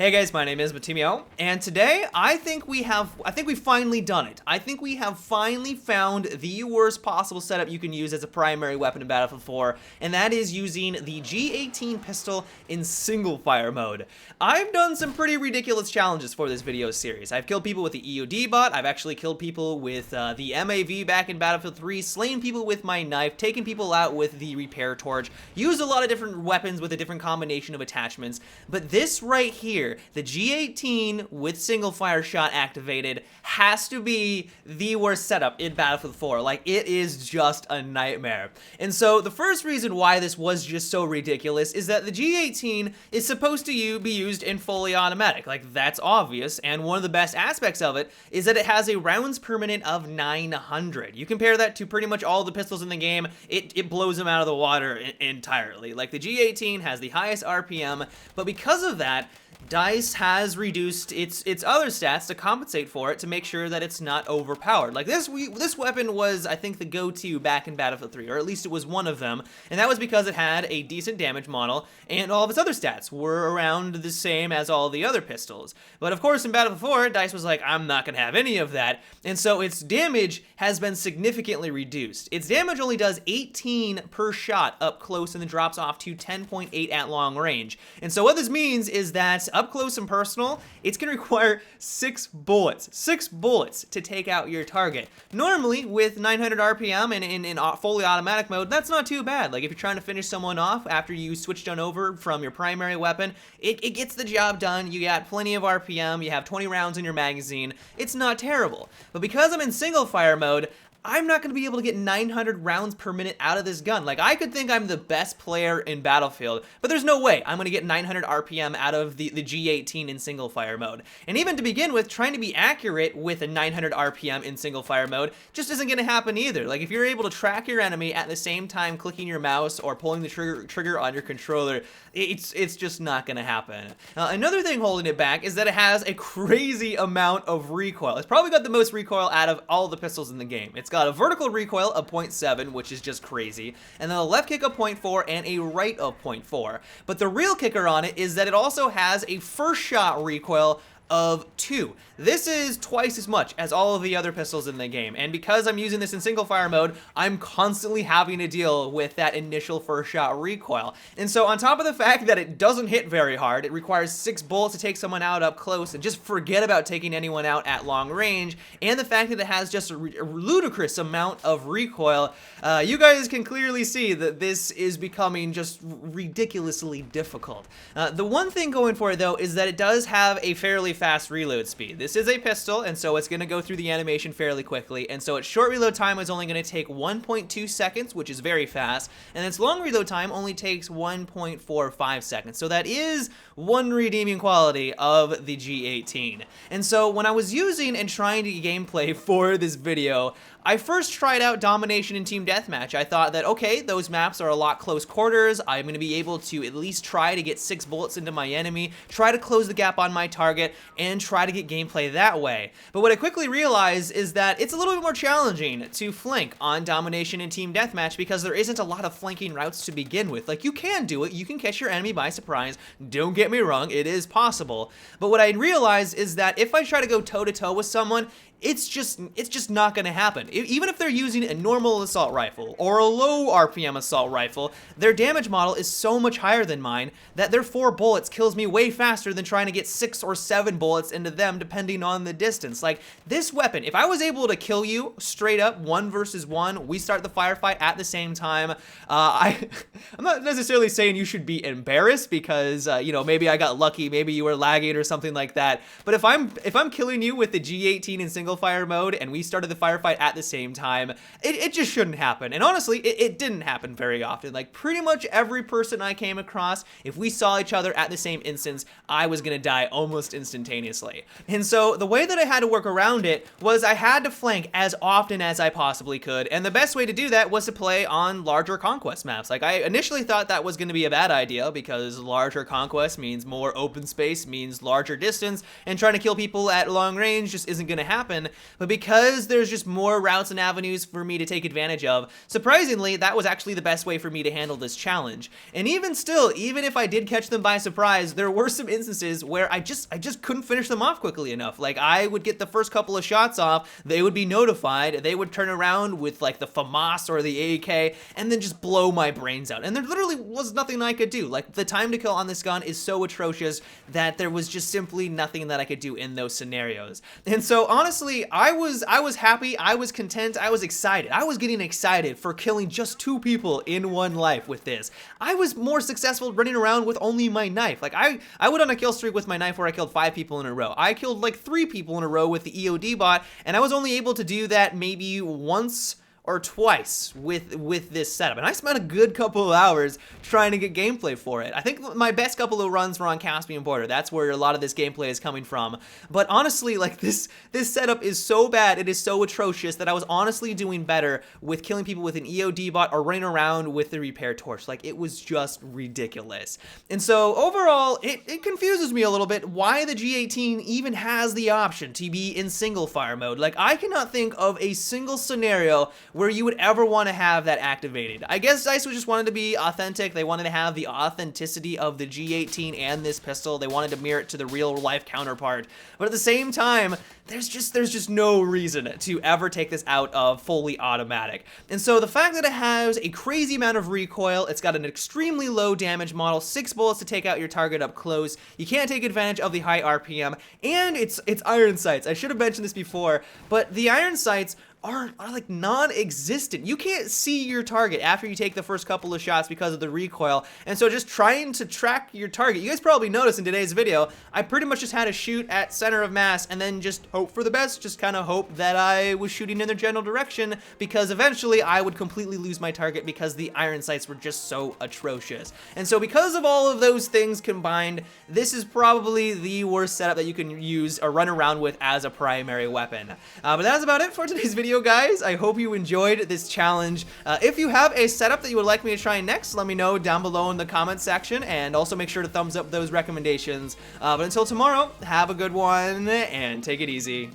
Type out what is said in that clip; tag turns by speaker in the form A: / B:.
A: Hey guys, my name is Matimio, and today I think we've finally done it. I think we have finally found the worst possible setup you can use as a primary weapon in Battlefield 4, and that is using the G18 pistol in single fire mode. I've done some pretty ridiculous challenges for this video series. I've killed people with the EOD bot, I've actually killed people with the MAV back in Battlefield 3, slain people with my knife, taken people out with the repair torch, used a lot of different weapons with a different combination of attachments, but this right here, the G18 with single fire shot activated, has to be the worst setup in Battlefield 4. Like, it is just a nightmare. And so the first reason why this was just so ridiculous is that the G18 is supposed to be used in fully automatic. Like, that's obvious, and one of the best aspects of it is that it has a rounds per minute of 900. You compare that to pretty much all the pistols in the game, it blows them out of the water entirely. Like, the G18 has the highest RPM, but because of that, DICE has reduced its other stats to compensate for it to make sure that it's not overpowered. Like this weapon was, I think, the go-to back in Battlefield 3, or at least it was one of them, and that was because it had a decent damage model, and all of its other stats were around the same as all the other pistols. But of course, in Battlefield 4, DICE was like, I'm not gonna have any of that, and so its damage has been significantly reduced. Its damage only does 18 per shot up close and then drops off to 10.8 at long range. And so what this means is that up close and personal, it's going to require 6 bullets to take out your target. Normally, with 900 RPM and in fully automatic mode, that's not too bad. Like, if you're trying to finish someone off after you switched on over from your primary weapon, it gets the job done. You got plenty of RPM, you have 20 rounds in your magazine. It's not terrible. But because I'm in single fire mode, I'm not going to be able to get 900 rounds per minute out of this gun. Like, I could think I'm the best player in Battlefield, but there's no way I'm going to get 900 RPM out of the G18 in single fire mode. And even to begin with, trying to be accurate with a 900 RPM in single fire mode just isn't going to happen either. Like, if you're able to track your enemy at the same time clicking your mouse or pulling the trigger on your controller, it's just not going to happen. Another thing holding it back is that it has a crazy amount of recoil. It's probably got the most recoil out of all the pistols in the game. It's got a vertical recoil of 0.7, which is just crazy, and then a left kick of 0.4 and a right of 0.4. But the real kicker on it is that it also has a first shot recoil of 2. This is twice as much as all of the other pistols in the game, and because I'm using this in single fire mode, I'm constantly having to deal with that initial first shot recoil. And so on top of the fact that it doesn't hit very hard, it requires 6 bullets to take someone out up close, and just forget about taking anyone out at long range, and the fact that it has just a ludicrous amount of recoil, you guys can clearly see that this is becoming just ridiculously difficult. The one thing going for it, though, is that it does have a fairly fast reload speed. This is a pistol, and so it's going to go through the animation fairly quickly, and so its short reload time is only going to take 1.2 seconds, which is very fast, and its long reload time only takes 1.45 seconds, so that is one redeeming quality of the G18. And so when I was using and trying to gameplay for this video, I first tried out Domination and Team Deathmatch. I thought that, okay, those maps are a lot close quarters, I'm going to be able to at least try to get 6 bullets into my enemy, try to close the gap on my target, and try to get gameplay that way. But what I quickly realized is that it's a little bit more challenging to flank on Domination and Team Deathmatch because there isn't a lot of flanking routes to begin with. Like, you can do it, you can catch your enemy by surprise, don't get me wrong, it is possible. But what I realized is that if I try to go toe-to-toe with someone, it's just not going to happen. Even if they're using a normal assault rifle or a low RPM assault rifle, their damage model is so much higher than mine that their 4 bullets kills me way faster than trying to get 6 or 7 bullets into them depending on the distance. Like, this weapon, if I was able to kill you straight up 1 versus 1, we start the firefight at the same time, I'm not necessarily saying you should be embarrassed because, you know, maybe I got lucky, maybe you were lagging or something like that, but if I'm killing you with the G18 in single fire mode and we started the firefight at the same time, it just shouldn't happen. And honestly, it didn't happen very often. Like, pretty much every person I came across, if we saw each other at the same instance, I was gonna die almost instantaneously. And so the way that I had to work around it was I had to flank as often as I possibly could, and the best way to do that was to play on larger conquest maps. Like, I initially thought that was gonna be a bad idea because larger conquest means more open space, means larger distance, and trying to kill people at long range just isn't gonna happen. weapon, but because there's just more routes and avenues for me to take advantage of, surprisingly, that was actually the best way for me to handle this challenge. And even still, even if I did catch them by surprise, there were some instances where I just couldn't finish them off quickly enough. Like, I would get the first couple of shots off, they would be notified, they would turn around with like the FAMAS or the AK, and then just blow my brains out. And there literally was nothing I could do. Like, the time to kill on this gun is so atrocious that there was just simply nothing that I could do in those scenarios. And so honestly, I was happy, I was content, I was excited. I was getting excited for killing just 2 people in one life with this. I was more successful running around with only my knife. Like, I went on a kill streak with my knife where I killed 5 people in a row. I killed like 3 people in a row with the EOD bot, and I was only able to do that maybe once or twice with this setup, and I spent a good couple of hours trying to get gameplay for it. I think my best couple of runs were on Caspian Border. That's where a lot of this gameplay is coming from. But honestly, like, this setup is so bad, it is so atrocious, that I was honestly doing better with killing people with an EOD bot or running around with the repair torch. Like, it was just ridiculous. And so overall, it confuses me a little bit why the G18 even has the option to be in single fire mode. Like, I cannot think of a single scenario where you would ever want to have that activated. I guess DICE just wanted to be authentic. They wanted to have the authenticity of the G18 and this pistol. They wanted to mirror it to the real life counterpart. But at the same time, there's just no reason to ever take this out of fully automatic. And so the fact that it has a crazy amount of recoil, it's got an extremely low damage model, 6 bullets to take out your target up close, you can't take advantage of the high RPM, and it's iron sights. I should have mentioned this before, but the iron sights are like non-existent. You can't see your target after you take the first couple of shots because of the recoil, and so just trying to track your target, you guys probably noticed in today's video, I pretty much just had to shoot at center of mass and then just hope for the best, just kind of hope that I was shooting in the general direction, because eventually I would completely lose my target because the iron sights were just so atrocious. And so because of all of those things combined, this is probably the worst setup that you can use or run around with as a primary weapon. But that's about it for today's video, guys. I hope you enjoyed this challenge. If you have a setup that you would like me to try next, let me know down below in the comments section, and also make sure to thumbs up those recommendations. But until tomorrow, have a good one and take it easy.